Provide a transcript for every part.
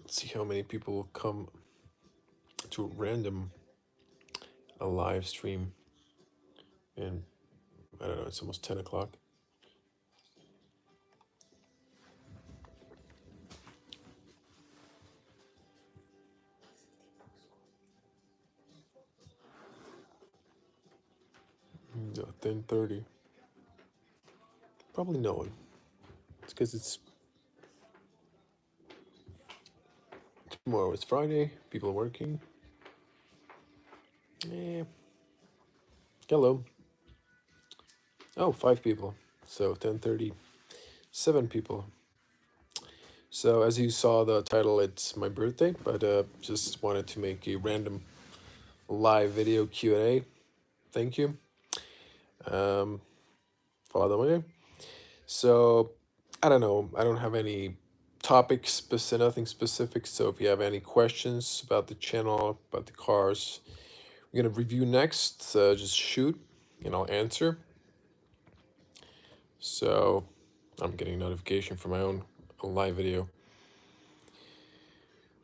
Let's see how many people will come to a live stream. And I don't know, it's almost 10 o'clock. Yeah, 10:30. Probably no one. It's because it's tomorrow. It's Friday. People are working. Eh, hello. Oh, 5 people. So 10:30, 7 people. So as you saw the title, it's my birthday, but just wanted to make a random live video Q&A. Thank you. Follow me. So I don't know. I don't have any topics, nothing specific. So if you have any questions about the channel, about the cars, we're gonna review next. Just shoot, and I'll answer. So I'm getting notification for my own live video.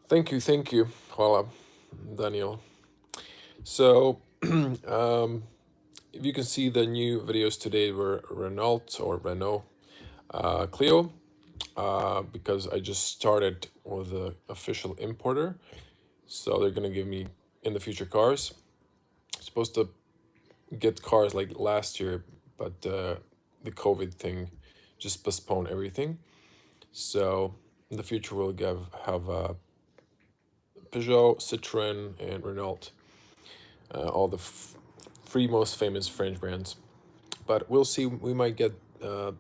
Thank you, thank you. Hola, Daniel. So if you can see, the new videos today were Renault Clio, because I just started with the official importer. So they're gonna give me in the future cars. Supposed to get cars like last year, but the COVID thing just postponed everything. So in the future we'll have Peugeot, Citroën, and Renault, all the three most famous French brands. But we'll see. We might get the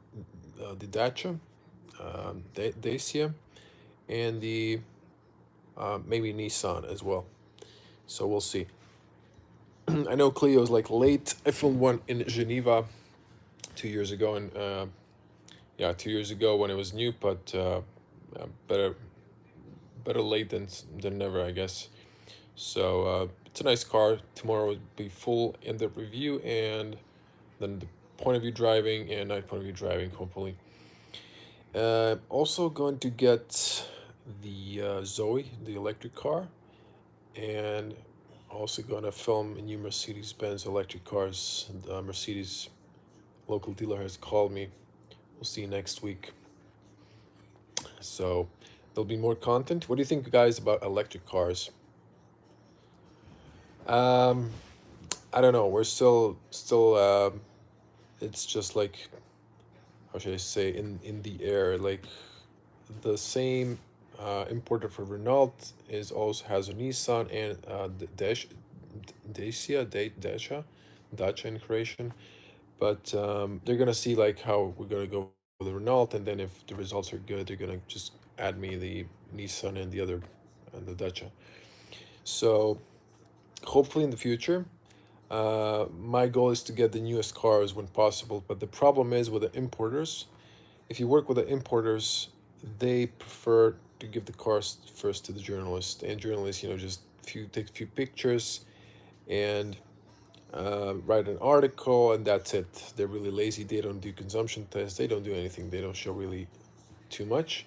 Dacia, Dacia, and the maybe Nissan as well. So we'll see. I know Clio's like late. I filmed one in Geneva 2 years ago, and yeah, 2 years ago when it was new, but better late than never, I guess. So it's a nice car. Tomorrow will be full in-depth review, and then the point of view driving and night point of view driving, hopefully. Also going to get the Zoe, the electric car, and also going to film a new Mercedes-Benz electric cars. The Mercedes local dealer has called me. We'll see you next week. So there'll be more content. What do you think, guys, about electric cars? Um, I don't know. We're still. It's just like, how should I say, in the air. Like the same importer for Renault is also has a Nissan and Dacia in Croatian. But they're gonna see like how we're gonna go with the Renault, and then if the results are good, they're gonna just add me the Nissan and the other and the Dacia. So hopefully in the future, my goal is to get the newest cars when possible. But the problem is with the importers. If you work with the importers, they prefer to give the cars first to the journalist, and journalists, just take a few pictures and write an article, and that's it. They're really lazy. They don't do consumption tests. They don't do anything. They don't show really too much.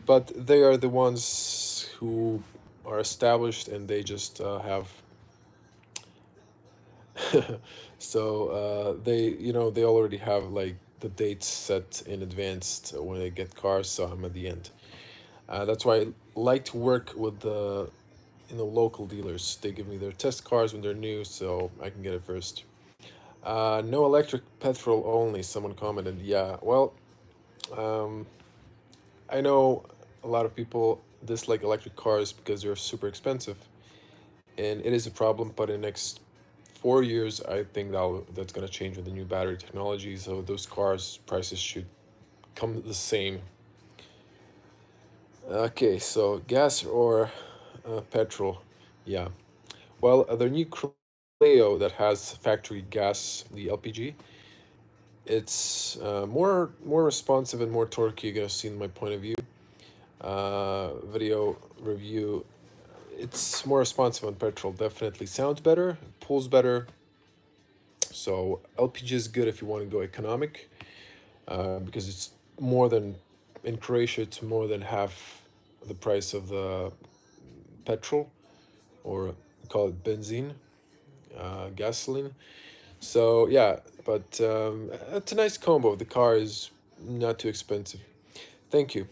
But they are the ones who are established, and they just have. So they already have like the dates set in advance when they get cars. So I'm at the end. That's why I like to work with the local dealers. They give me their test cars when they're new, so I can get it first. No electric, petrol only. Someone commented. Yeah, well, um, I know a lot of people dislike electric cars because they're super expensive, and it is a problem. But in the next 4 years, I think that's gonna change with the new battery technology. So those cars prices should come the same. Okay, so gas or petrol? Yeah. Well, the new Clio that has factory gas, the LPG, it's more responsive and more torquey. You're gonna see in my point of view video review. It's more responsive on petrol. Definitely sounds better, pulls better. So LPG is good if you want to go economic, because it's more than in Croatia. It's more than half the price of the petrol, or call it benzene, gasoline. So yeah, but it's a nice combo. The car is not too expensive. Thank you.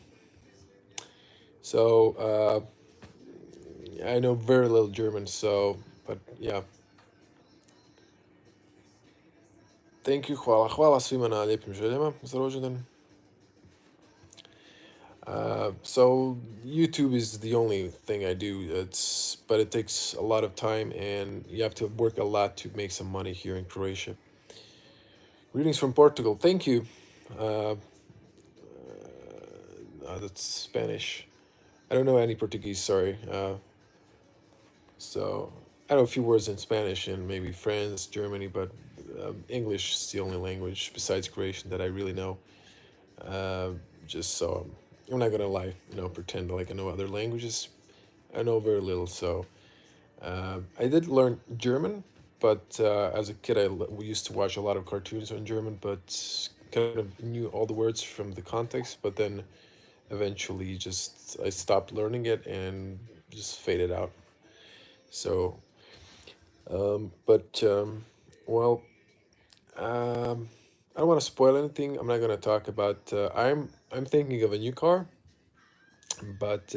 So I know very little German, so but yeah. Thank you, hvala. Hvala svima na lijepim željama za rođendan. So YouTube is the only thing I do. But it takes a lot of time, and you have to work a lot to make some money here in Croatia. Greetings from Portugal. Thank you. Uh, that's Spanish. I don't know any Portuguese. Sorry. So I know a few words in Spanish and maybe France, Germany, but English is the only language besides Croatian that I really know. Uh, just so I'm not gonna lie, pretend like I know other languages. I know very little. So I did learn German, but as a kid, we used to watch a lot of cartoons in German, but kind of knew all the words from the context. But then eventually, just I stopped learning it and just faded out. So, but well, I don't want to spoil anything. I'm not gonna talk about. I'm thinking of a new car, but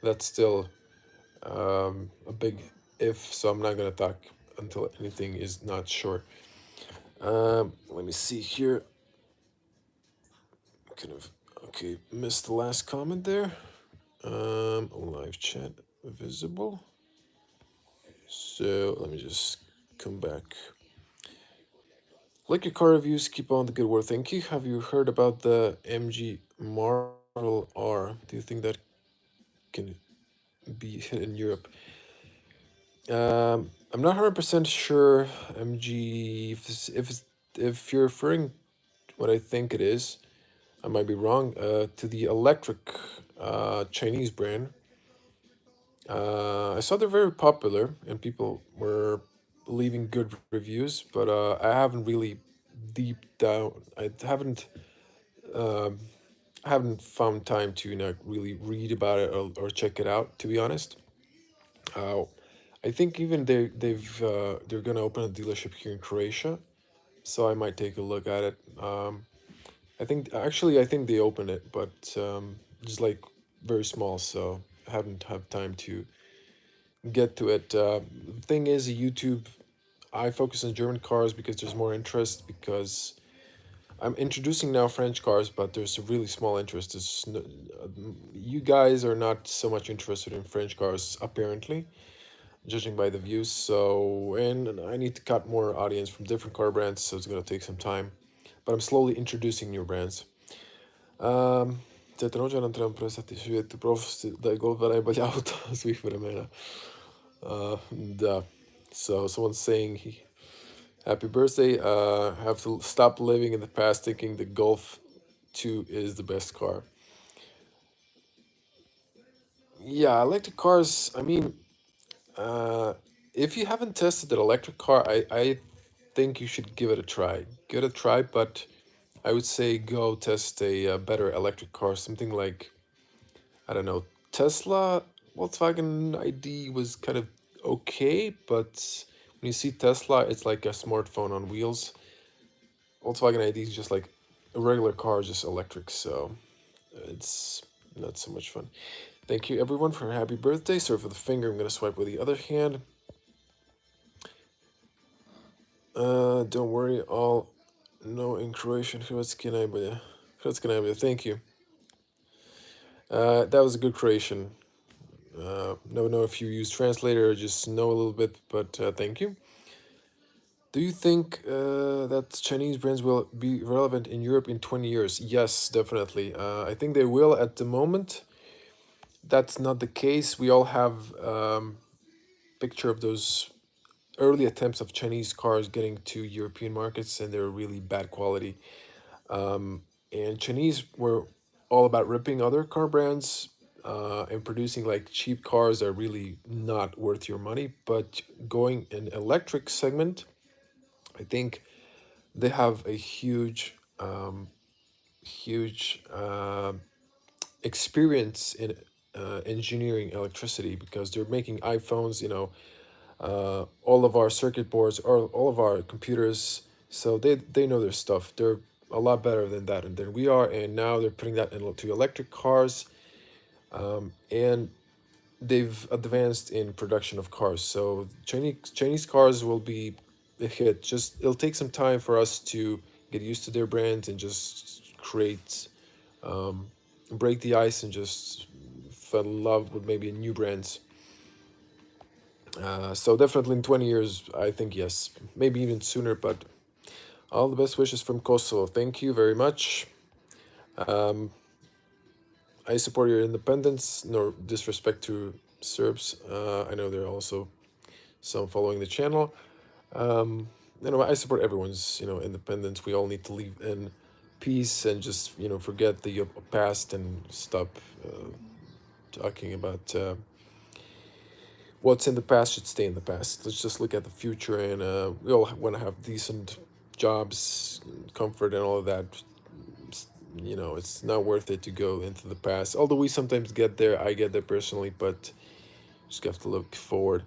that's still a big if. So I'm not gonna talk until anything is not sure. Let me see here. Kind of okay. Missed the last comment there. Live chat visible. So let me just come back. Like your car reviews, keep on the good work. Thank you. Have you heard about the MG Marvel R? Do you think that can be hit in Europe? I'm not 100% sure. MG, if you're referring what I think it is, I might be wrong. To the electric Chinese brand, I saw they're very popular and people were leaving good reviews, but I haven't really deep down. Um I haven't found time to really read about it or check it out. To be honest, uh, I think even they're gonna open a dealership here in Croatia, so I might take a look at it. I think they opened it, but just like very small, so I haven't have time to get to it. The thing is, YouTube, I focus on German cars because there's more interest. Because I'm introducing now French cars, but there's a really small interest. You guys are not so much interested in French cars, apparently, judging by the views. So, and I need to cut more audience from different car brands, so it's gonna take some time. But I'm slowly introducing new brands. Te rođendan trebam prestati živjeti u prošlosti da je Golf najbolje auto svih vremena. Da. So someone's saying happy birthday. Have to stop living in the past thinking the Golf 2 is the best car. Yeah, electric cars. I mean, uh, if you haven't tested an electric car, I think you should give it a try. Give it a try, but I would say go test a, better electric car. Something like, I don't know, Tesla. Volkswagen ID was kind of okay, but when you see Tesla, it's like a smartphone on wheels. Volkswagen ID is just like a regular car, just electric, so it's not so much fun. Thank you everyone for a happy birthday. Sorry for the finger, I'm gonna swipe with the other hand. Don't worry, all know in Croatian. Hrvatski najbolje. Hrvatski najbolje, thank you. That was a good Croatian. Never know if you use translator or just know a little bit, but thank you. Do you think that Chinese brands will be relevant in Europe in 20 years? Yes, definitely. I think they will at the moment. That's not the case. We all have picture of those early attempts of Chinese cars getting to European markets, and they're really bad quality. And Chinese were all about ripping other car brands and producing like cheap cars that are really not worth your money. But going in electric segment, I think they have a huge experience in engineering electricity, because they're making iPhones, all of our circuit boards, or all of our computers. So they know their stuff. They're a lot better than that and than we are, and now they're putting that into electric cars, and they've advanced in production of cars. So Chinese cars will be a hit. Just it'll take some time for us to get used to their brands and just create, break the ice and just fall in love with maybe new brands. So definitely in 20 years, I think yes, maybe even sooner. But all the best wishes from Kosovo. Thank you very much. Um, I support your independence. No disrespect to Serbs. I know there are also some following the channel. I support everyone's independence. We all need to live in peace and just forget the past and stop talking about what's in the past should stay in the past. Let's just look at the future, and we all want to have decent jobs, comfort, and all of that. It's not worth it to go into the past. Although we sometimes get there, I get there personally, but just have to look forward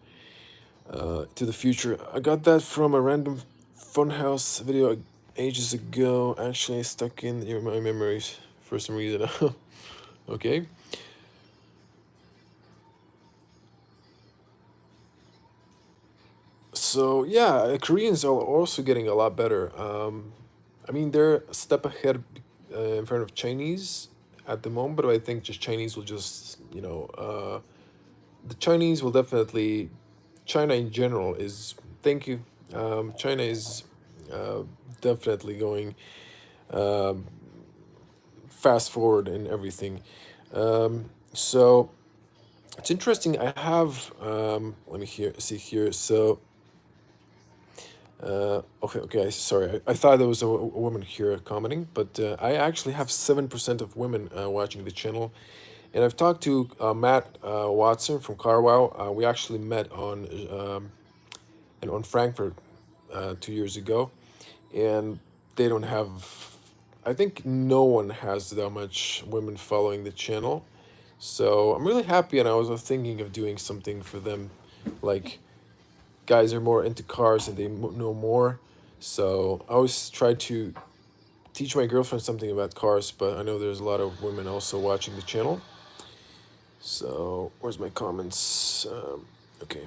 to the future. I got that from a random Funhouse video ages ago. Actually, stuck in my memories for some reason. Okay. So yeah, Koreans are also getting a lot better. I mean, they're a step ahead in front of Chinese at the moment, but I think just Chinese will just the Chinese will definitely, China in general is, thank you. China is uh, definitely going um, fast forward in everything. So it's interesting. I have let me see here. So okay. Sorry, I thought there was a woman here commenting, but I actually have 7% of women watching the channel, and I've talked to Matt Watson from Carwow. We actually met on Frankfurt 2 years ago, and they don't have. I think no one has that much women following the channel, so I'm really happy. And I was thinking of doing something for them, like guys are more into cars and they know more. So I always try to teach my girlfriend something about cars, but I know there's a lot of women also watching the channel. So where's my comments? Okay.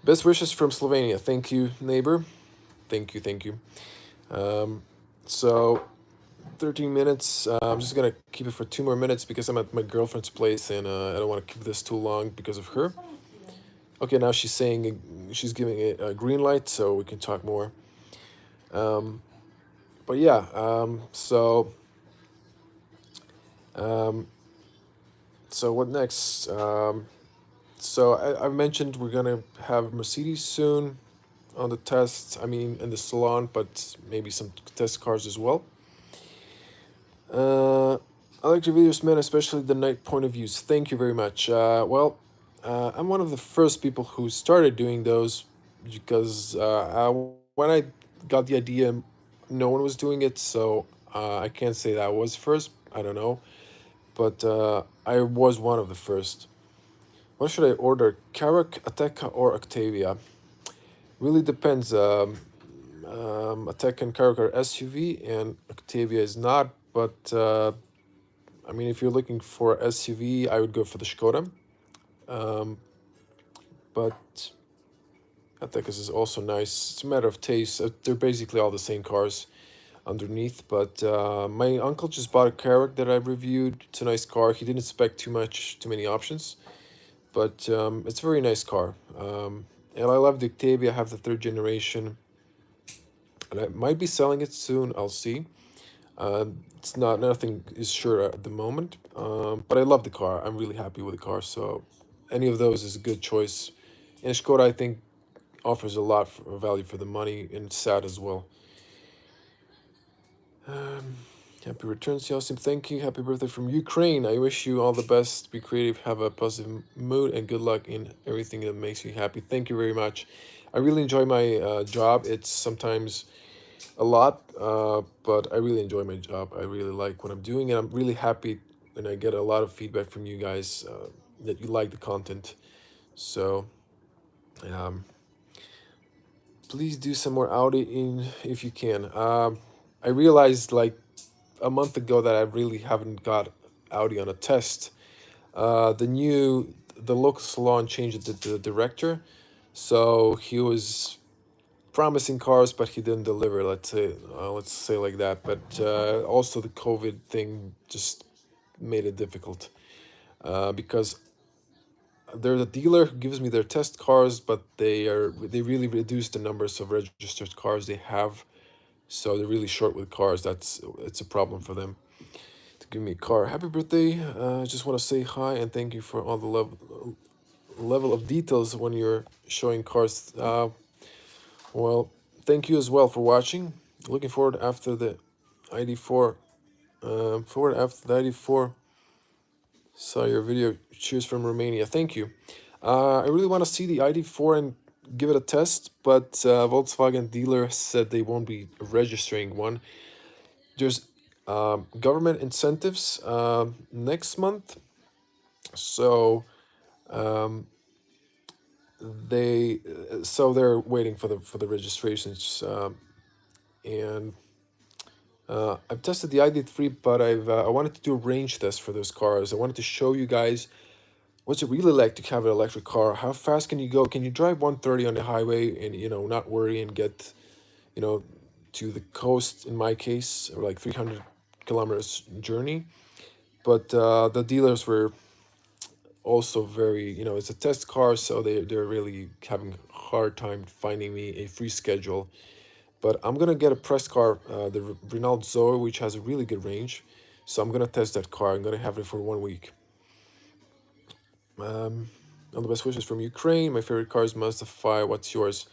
Best wishes from Slovenia. Thank you, neighbor. Thank you, thank you. Um, so 13 minutes. I'm just gonna keep it for 2 more minutes because I'm at my girlfriend's place, and I don't want to keep this too long because of her. Okay, now she's saying she's giving it a green light, so we can talk more. Um, but yeah, um, so what next? I've mentioned we're gonna have Mercedes soon on the test. I mean, in the salon, but maybe some test cars as well. Uh, I like your videos, man, especially the night point of views. Thank you very much. I'm one of the first people who started doing those because when I got the idea, no one was doing it, so I can't say that I was first. I don't know, but I was one of the first. What should I order? Karak, Ateca, or Octavia? Really depends. Ateca and Karak are SUV, and Octavia is not, but. I mean, if you're looking for SUV, I would go for the Skoda. Um, but Atekas is also nice. It's a matter of taste. They're basically all the same cars underneath. But my uncle just bought a Karak that I reviewed. It's a nice car. He didn't expect too many options, but it's a very nice car. And I love the Octavia. I have the third generation, and I might be selling it soon. I'll see. It's not nothing is sure at the moment, but I love the car. I'm really happy with the car. So any of those is a good choice. And Skoda, I think, offers a lot of value for the money, and it's sad as well. Um, Happy returns, Yasim. Thank you. Happy birthday from Ukraine. I wish you all the best. Be creative, have a positive mood, and good luck in everything that makes you happy. Thank you very much. I really enjoy my job. It's sometimes a lot, but I really enjoy my job. I really like what I'm doing, and I'm really happy and I get a lot of feedback from you guys that you like the content. So um, please do some more Audi in if you can. I realized like a month ago that I really haven't got Audi on a test. The local salon changed the director, so he was promising cars, but he didn't deliver. Let's say like that. But also the COVID thing just made it difficult because they're the dealer who gives me their test cars, but they really reduced the numbers of registered cars they have, so they're really short with cars. It's a problem for them to give me a car. Happy birthday! I just want to say hi and thank you for all the level of details when you're showing cars. Well, thank you as well for watching. Looking forward after the ID4. Forward after the ID4. Saw your video. Cheers from Romania. Thank you. I really want to see the ID4 and give it a test, but Volkswagen dealer said they won't be registering one. There's government incentives next month, so um, they're waiting for the registrations. And I've tested the ID3, but I wanted to do a range test for those cars. I wanted to show you guys what's it really like to have an electric car. How fast can you go? Can you drive 130 on the highway and not worry and get you know to the coast? In my case, or like 300 kilometers journey. But the dealers were also very it's a test car, so they're really having a hard time finding me a free schedule. But I'm gonna get a press car, the Renault Zoe, which has a really good range. So I'm gonna test that car. I'm gonna have it for 1 week. All the best wishes from Ukraine. My favorite car is Mazda 5. What's yours?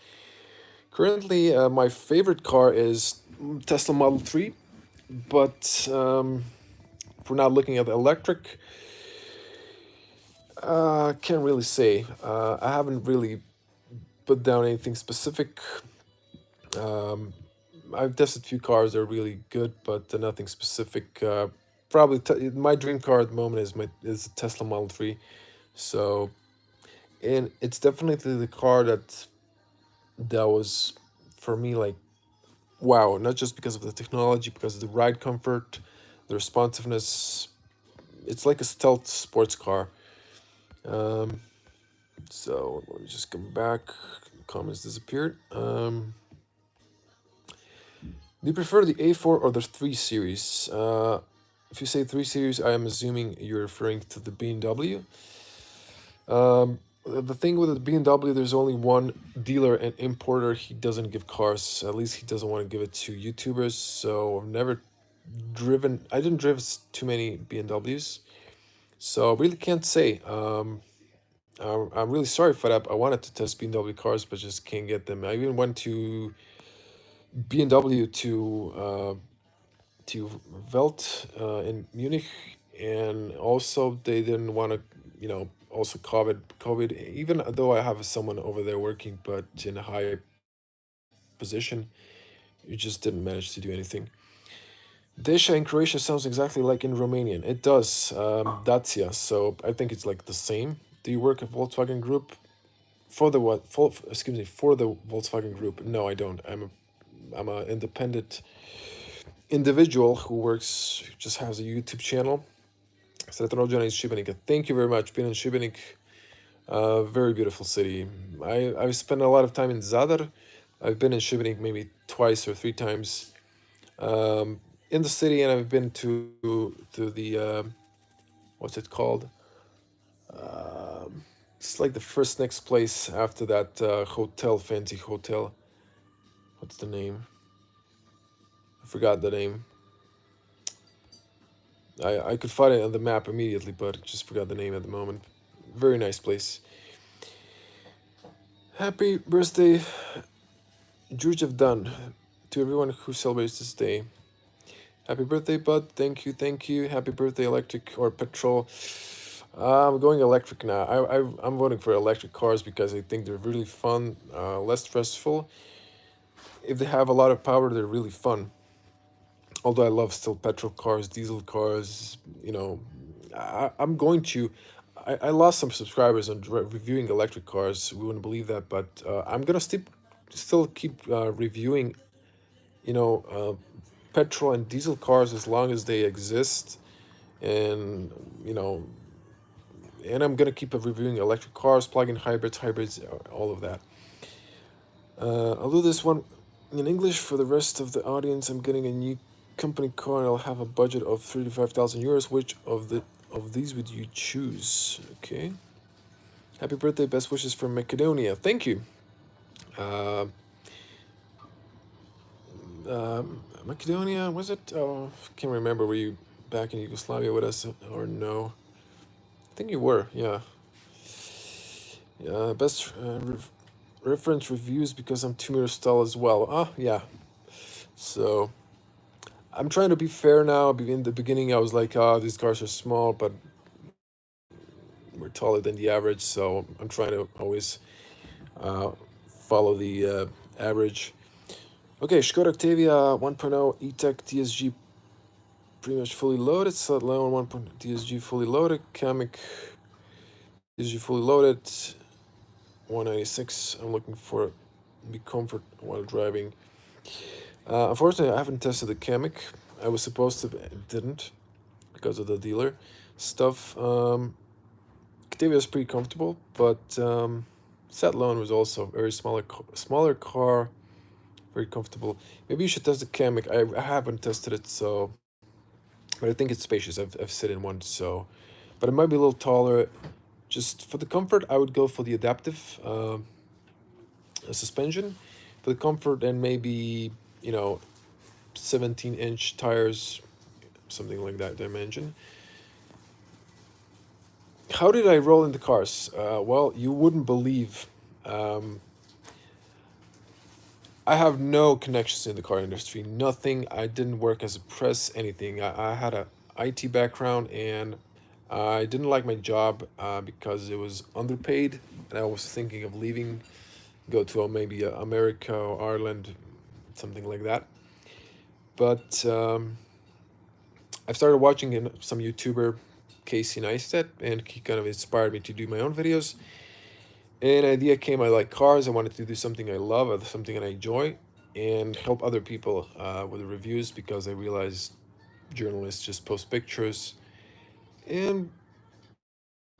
Currently, my favorite car is Tesla Model 3. But if we're not looking at the electric, can't really say. I haven't really put down anything specific. Um, I've tested a few cars that are really good, but nothing specific. Probably my dream car at the moment is a Tesla Model 3. So, and it's definitely the car that was for me like wow, not just because of the technology, because of the ride comfort, the responsiveness. It's like a stealth sports car. Um, so let me just come back. Comments disappeared. Do you prefer the A4 or the 3 Series? If you say 3 Series, I am assuming you're referring to the BMW. The thing with the BMW, there's only one dealer and importer. He doesn't give cars. At least he doesn't want to give it to YouTubers. So I've never driven. I didn't drive too many BMWs. So I really can't say. I'm really sorry for that. I wanted to test BMW cars, but just can't get them. I even went to BMW to Welt in Munich, and also they didn't want to, also COVID. Even though I have someone over there working, but in a high position, you just didn't manage to do anything. Desha in Croatia sounds exactly like in Romanian. It does, Dacia. So I think it's like the same. Do you work at Volkswagen Group? For the what? Excuse me, for the Volkswagen Group? No, I don't. I'm a independent individual who just has a YouTube channel. Sretan rođendan iz Šibenika. Thank you very much. Been in Šibenik, very beautiful city. I've spent a lot of time in Zadar. I've been in Šibenik maybe twice or three times in the city, and I've been to the what's it called? It's like the first next place after that hotel, fancy hotel. What's the name? I forgot the name. I could find it on the map immediately, but just forgot the name at the moment. Very nice place. Happy birthday, Jurjev Dunn, to everyone who celebrates this day. Happy birthday, bud. Thank you, thank you. Happy birthday, electric or petrol. I'm going electric now. I'm voting for electric cars because I think they're really fun, less stressful. If they have a lot of power, they're really fun. Although I love still petrol cars, diesel cars, I'm going to. I lost some subscribers on reviewing electric cars. We wouldn't believe that, but I'm gonna still keep reviewing, petrol and diesel cars as long as they exist, and you know, and I'm gonna keep reviewing electric cars, plug-in hybrids, all of that. I'll do this one in English for the rest of the audience. I'm getting a new company car, and I'll have a budget of 35,000 euros. Which of these would you choose? Okay. Happy birthday, best wishes from Macedonia. Thank you. Uh, Macedonia, was it? Oh, can't remember. Were you back in Yugoslavia with us or no? I think you were. Yeah. Yeah. Best reference reviews because I'm 2 meters tall as well. Ah, yeah. So I'm trying to be fair now. In the beginning, I was like, these cars are small, but we're taller than the average. So I'm trying to always uh, follow the average. Okay, Skoda Octavia 1.0 E-Tech TSG pretty much fully loaded. Sled Leon 1.0 TSG fully loaded. Kamek TSG fully loaded. 196. I'm looking for be comfort while driving. Unfortunately, I haven't tested the Kamek. I was supposed to, didn't because of the dealer stuff. Octavia is pretty comfortable, but Satlon was also a very smaller car, very comfortable. Maybe you should test the Kamek. I haven't tested it, so, but I think it's spacious. I've sit in one, so, but it might be a little taller. Just for the comfort, I would go for the adaptive suspension. For the comfort, and maybe 17-inch tires, something like that dimension. How did I roll into cars? Well, you wouldn't believe. Um, I have no connections in the car industry. Nothing. I didn't work as a press, anything. I had a IT background, and I didn't like my job because it was underpaid, and I was thinking of leaving, go to maybe America or Ireland, something like that. But I've started watching some YouTuber, Casey Neistat, and he kind of inspired me to do my own videos. And an idea came, I like cars. I wanted to do something I love, or something that I enjoy, and help other people with the reviews because I realized journalists just post pictures. And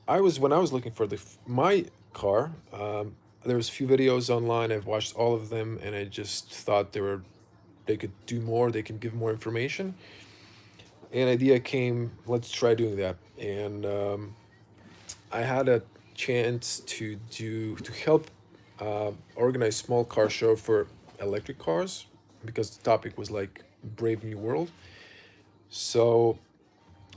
when I was looking for my car, there was a few videos online. I've watched all of them, and I just thought they could do more. They can give more information. An idea came, let's try doing that. And I had a chance to help organize small car show for electric cars because the topic was like Brave New World. So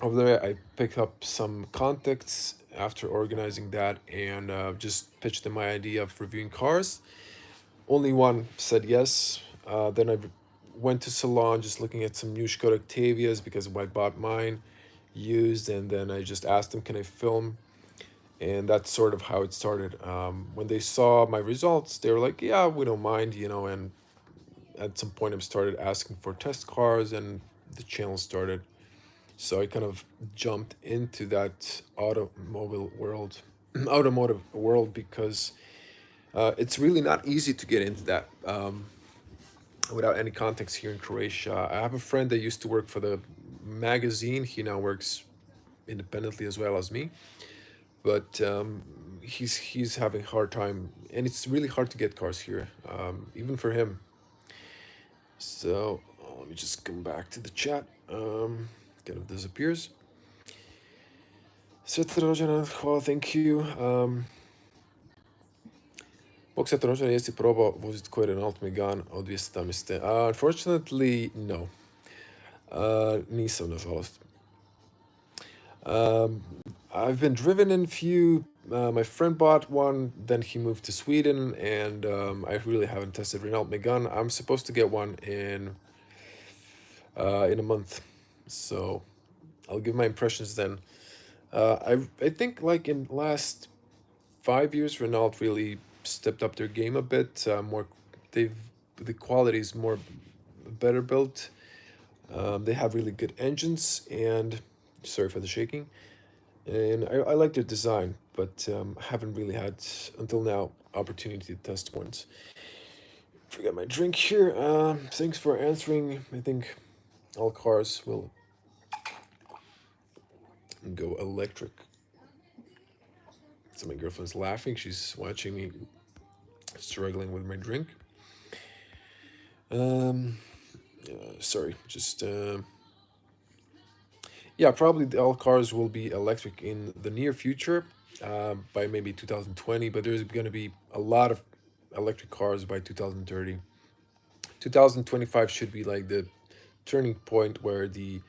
over there, I picked up some contacts after organizing that, and just pitched them my idea of reviewing cars. Only one said yes. Then I went to salon just looking at some new Skoda Octavias because I bought mine used, and then I just asked them, can I film? And that's sort of how it started. When they saw my results, they were like, yeah, we don't mind, and at some point I started asking for test cars, and the channel started. So I kind of jumped into that automotive world, because it's really not easy to get into that without any context here in Croatia. I have a friend that used to work for the magazine. He now works independently as well as me, but he's having a hard time, and it's really hard to get cars here, even for him. So let me just come back to the chat. Kind of disappears. Sretan rođendan, hvala, thank you. Bog sretan rođendan, jesi probao voziti koji Renault Megane od 2017? Unfortunately, no. Nisam, nažalost. I've been driven in few. My friend bought one, then he moved to Sweden, and I really haven't tested Renault Megane. I'm supposed to get one in a month, so I'll give my impressions then. I think like in last 5 years, Renault really stepped up their game a bit. More, they've the quality is more better built. They have really good engines, and sorry for the shaking. and I like their design, but haven't really had until now opportunity to test ones. Forget my drink here. Thanks for answering. I think all cars will go electric. So my girlfriend's laughing. She's watching me struggling with my drink. Um, sorry, just yeah, probably all cars will be electric in the near future, by maybe 2020. But there's going to be a lot of electric cars by 2030. 2025 should be like the turning point where the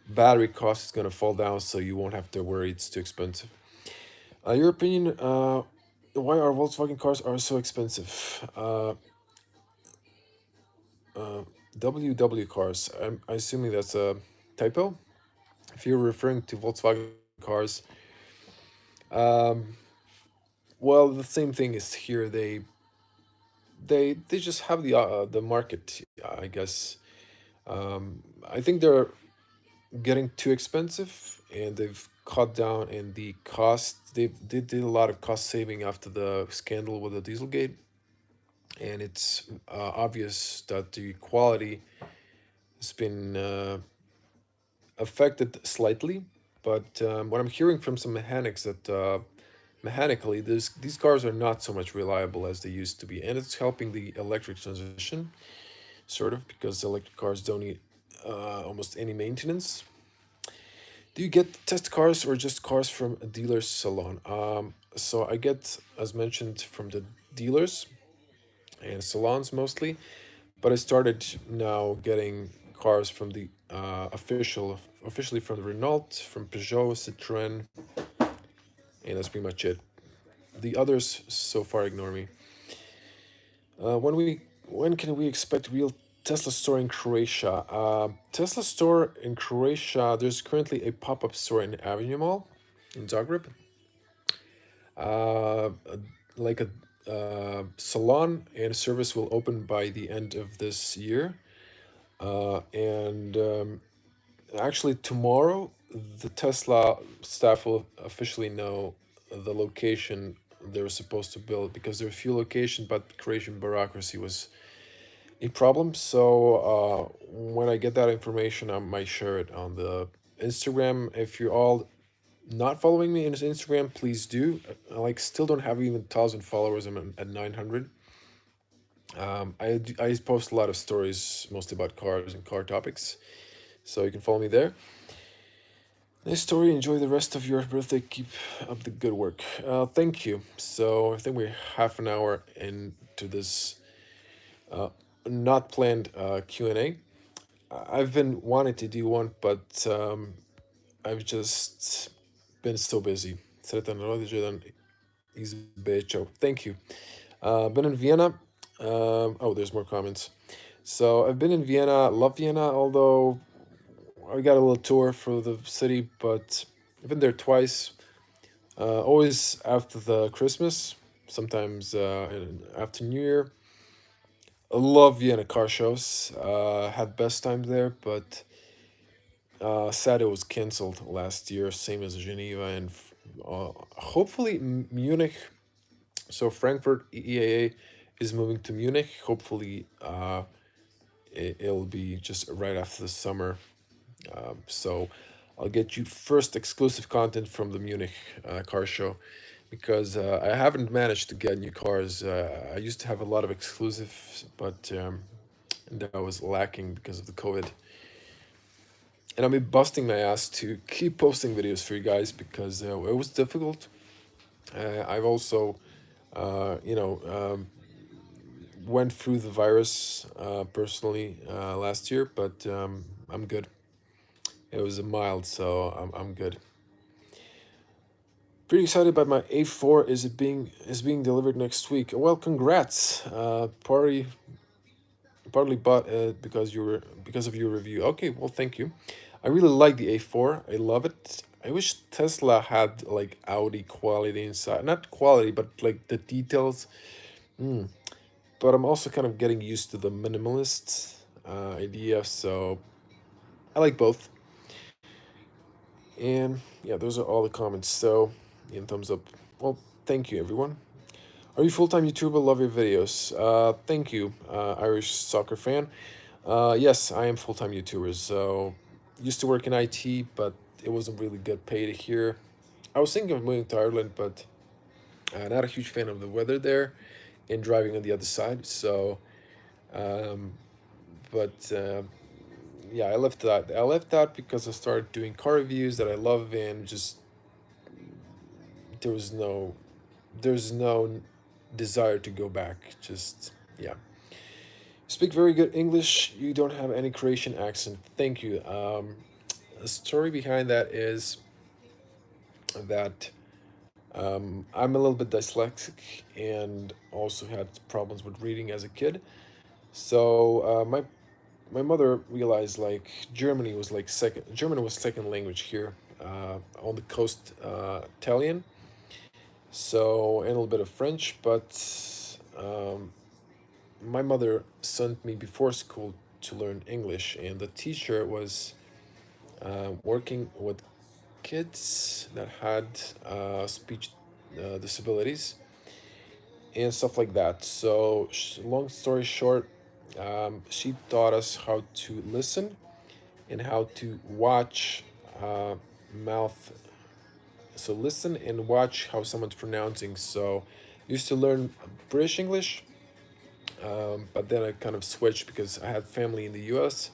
battery cost is going to fall down, so you won't have to worry it's too expensive. Your opinion? Why are Volkswagen cars are so expensive? Uh, WW cars. I'm assuming that's a typo. If you're referring to Volkswagen cars, um, well, the same thing is here. They just have the market, I guess. I think they're getting too expensive, and they've cut down in the cost. They did a lot of cost saving after the scandal with the Dieselgate, and it's obvious that the quality has been affected slightly. But what I'm hearing from some mechanics that mechanically these cars are not so much reliable as they used to be, and it's helping the electric transition sort of because electric cars don't need almost any maintenance. Do you get test cars or just cars from a dealer's salon? So I get, as mentioned, from the dealers and salons mostly, but I started now getting cars from the officially from the Renault, from Peugeot, Citroën, and that's pretty much it. The others so far ignore me. When can we expect real Tesla store in Croatia? Tesla store in Croatia. There's currently a pop up store in Avenue Mall in Zagreb. Uh, a- like a salon and service will open by the end of this year. And actually, tomorrow, the Tesla staff will officially know the location they were supposed to build because there are a few locations, but Croatian bureaucracy was a problem. So when I get that information, I might share it on the Instagram. If you're all not following me on Instagram, please do. I like still don't have even 1,000 followers. I'm at 900. I post a lot of stories, mostly about cars and car topics, so you can follow me there. Nice story. Enjoy the rest of your birthday. Keep up the good work. Thank you. So I think we're half an hour into this uh, not planned Q&A. I've been wanting to do one, but I've just been so busy. Sretan rođendan iz Beča. Thank you. Been in Vienna. Oh, there's more comments. So I've been in Vienna. Love Vienna, although I got a little tour for the city, but I've been there twice. Always after the Christmas, sometimes after New Year. I love Vienna car shows. Had best time there, but sad it was canceled last year, same as Geneva and hopefully Munich. So Frankfurt EAA is moving to Munich. Hopefully, it'll be just right after the summer. So I'll get you first exclusive content from the Munich car show because I haven't managed to get new cars. I used to have a lot of exclusives, but that was lacking because of the COVID. And I've been busting my ass to keep posting videos for you guys because it was difficult. I've also, you know, went through the virus personally last year, but I'm good. It was a mild, so I'm good. Pretty excited about my A4. Is being delivered next week? Well, congrats. Partly bought it because of your review. Okay, well, thank you. I really like the A4. I love it. I wish Tesla had like Audi quality inside. Not quality, but like the details. Mm. But I'm also kind of getting used to the minimalist idea, so I like both. And yeah, those are all the comments. So, yeah, thumbs up. Well, thank you, everyone. Are you full time YouTuber? Love your videos. Thank you, Irish soccer fan. Yes, I am full time YouTuber. So, used to work in IT, but it wasn't really good paid here. I was thinking of moving to Ireland, but not a huge fan of the weather there and driving on the other side. So, um, but yeah, I left that. I left that because I started doing car reviews that I love, and just there was no there's no desire to go back. Just yeah. Speak very good English. You don't have any Croatian accent. Thank you. The story behind that is that I'm a little bit dyslexic and also had problems with reading as a kid. So my mother realized like German was second language here on the coast, Italian, so and a little bit of French, but my mother sent me before school to learn English, and the teacher was working with kids that had speech disabilities and stuff like that. So, long story short, she taught us how to listen and how to watch uh, mouth. So, listen and watch how someone's pronouncing. So, used to learn British English, but then I kind of switched because I had family in the US,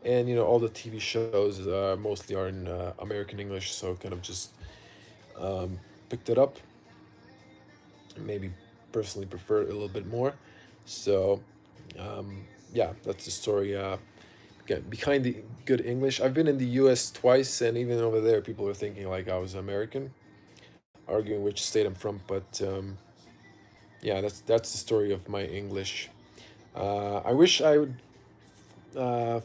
and all the TV shows mostly are in American English, so kind of just picked it up. Maybe personally prefer it a little bit more. So yeah, that's the story. Again, behind the good English, I've been in the US twice, and even over there, people were thinking like I was American, arguing which state I'm from. But yeah, that's the story of my English. I wish I would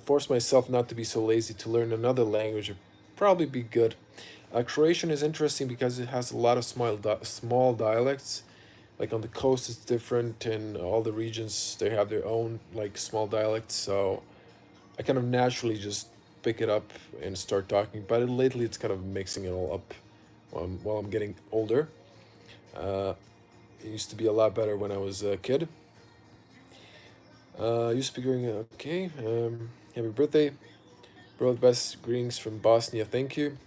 force myself not to be so lazy to learn another language. It'd probably be good. Croatian is interesting because it has a lot of small dialects. Like on the coast, it's different, and all the regions they have their own like small dialects. So I kind of naturally just pick it up and start talking. But lately, it's kind of mixing it all up while I'm getting older. Uh, it used to be a lot better when I was a kid. You speaking okay? Happy birthday, bro! The best greetings from Bosnia. Thank you.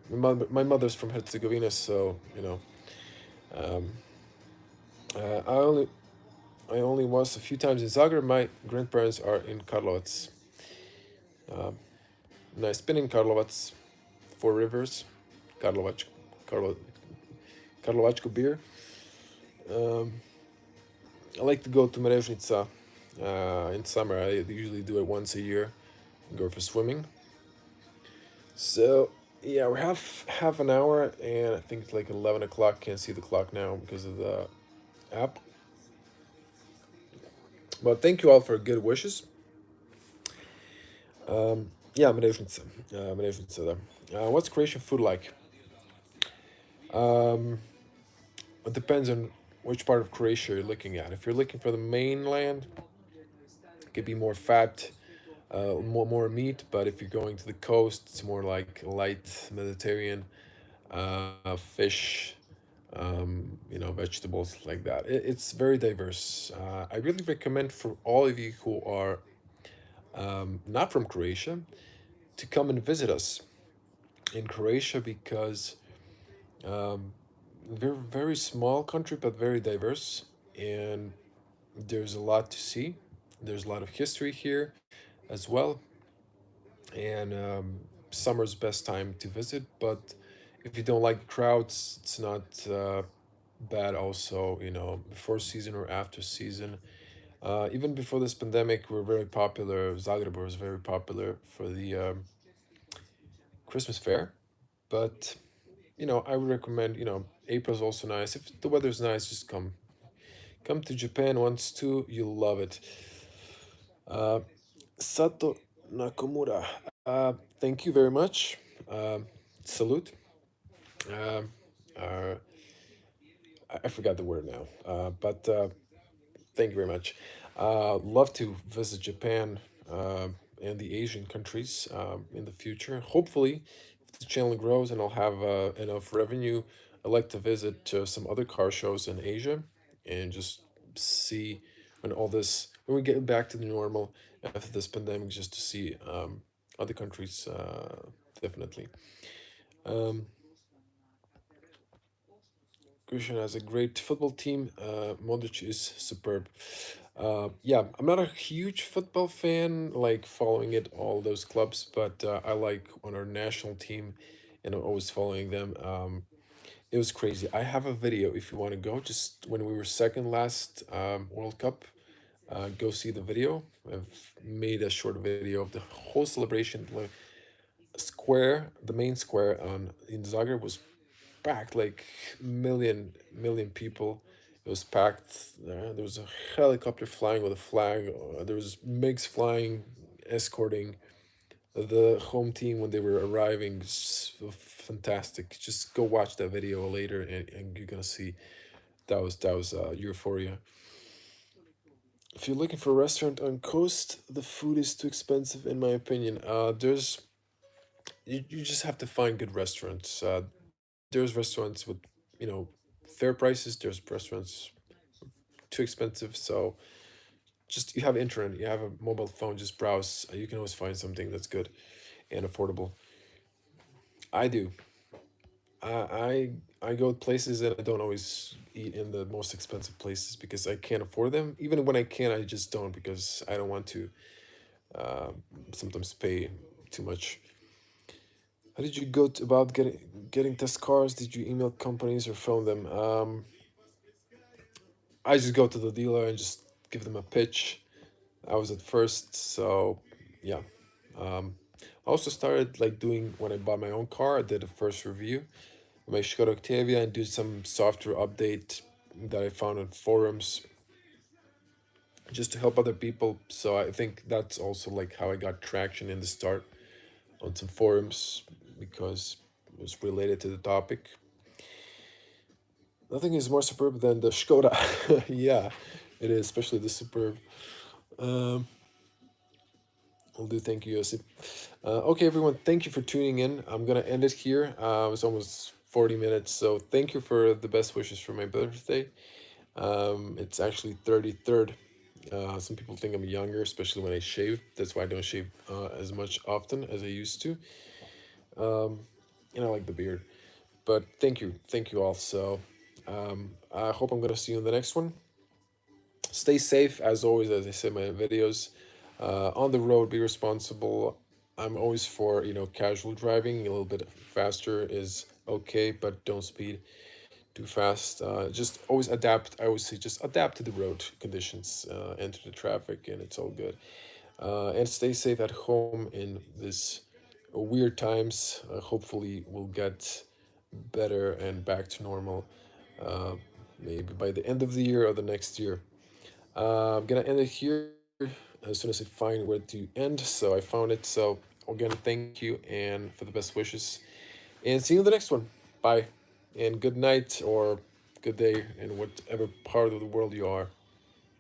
My mother's from Herzegovina, so Um, uh, I only I only was a few times in Zagreb. My grandparents are in Karlovac. Uh, nice. Been in Karlovac, Four Rivers, Karlovac, Karlo, Karlovačko beer. Um, I like to go to Mrežnica in summer. I usually do it once a year. Go for swimming. So yeah, we're half an hour, and I think it's like 11 o'clock. Can't see the clock now because of the app. But thank you all for good wishes. Yeah, Mrežnica. Mrežnica, da. What's Croatian food like? Um, it depends on which part of Croatia you're looking at. If you're looking for the mainland, it could be more fat, more meat. But if you're going to the coast, it's more like light Mediterranean, fish, vegetables like that. It's very diverse. I really recommend for all of you who are not from Croatia to come and visit us in Croatia because we're a very small country but very diverse, and there's a lot to see. There's a lot of history here as well, and summer's best time to visit. But if you don't like crowds, it's not bad. Also, before season or after season. Even before this pandemic, we're very popular. Zagreb was very popular for the Christmas fair, but I would recommend. April's also nice. If the weather's nice, just come to Japan once too. You'll love it. Uh, Sato Nakamura. Thank you very much. Salute. Um uh, I forgot the word now. But thank you very much. Love to visit Japan and the Asian countries in the future. Hopefully, the channel grows and I'll have enough revenue, I like to visit some other car shows in Asia and just see when we get back to the normal after this pandemic, just to see other countries, definitely. Um, Croatia has a great football team. Modric is superb. Yeah, I'm not a huge football fan, like following it all those clubs, but I like on our national team, and I'm always following them. It was crazy. I have a video if you want to go. Just when we were second last World Cup, go see the video. I've made a short video of the whole celebration. Like the main square on in Zagreb was packed, like million people. It was packed. There was a helicopter flying with a flag. There was MiGs flying, escorting the home team when they were arriving. Fantastic. Just go watch that video later, and you're gonna see that was euphoria. If you're looking for a restaurant on coast, the food is too expensive in my opinion. You just have to find good restaurants. There's restaurants with, you know, fair prices. There's restaurants too expensive. So just you have internet, you have a mobile phone, just browse. You can always find something that's good and affordable. I do. I go places and I don't always eat in the most expensive places because I can't afford them. Even when I can, I just don't because I don't want to uh, sometimes pay too much. How did you go about getting test cars? Did you email companies or phone them? I just go to the dealer and just give them a pitch. I was at first, so yeah. I also started like doing when I bought my own car. I did a first review of my Skoda Octavia and do some software update that I found on forums just to help other people. So I think that's also like how I got traction in the start on some forums because it was related to the topic. Nothing is more superb than the Skoda. Yeah, it is, especially the superb. Um, I'll do. Thank you, Yosip. Okay, everyone, thank you for tuning in. I'm gonna end it here. It's almost 40 minutes, so thank you for the best wishes for my birthday. It's actually 33rd. Some people think I'm younger, especially when I shave. That's why I don't shave as much often as I used to. Um, and I like the beard. But thank you all. So I hope I'm gonna see you in the next one. Stay safe as always, as I say in my videos. On the road, be responsible. I'm always for, casual driving. A little bit faster is okay, but don't speed too fast. Just always adapt. I always say just adapt to the road conditions, enter the traffic, and it's all good. And stay safe at home in this weird times. Hopefully, we'll get better and back to normal. Uh, Maybe by the end of the year or the next year. I'm gonna end it here as soon as I find where to end. So I found it. So again, thank you and for the best wishes. And see you in the next one. Bye. And good night or good day in whatever part of the world you are.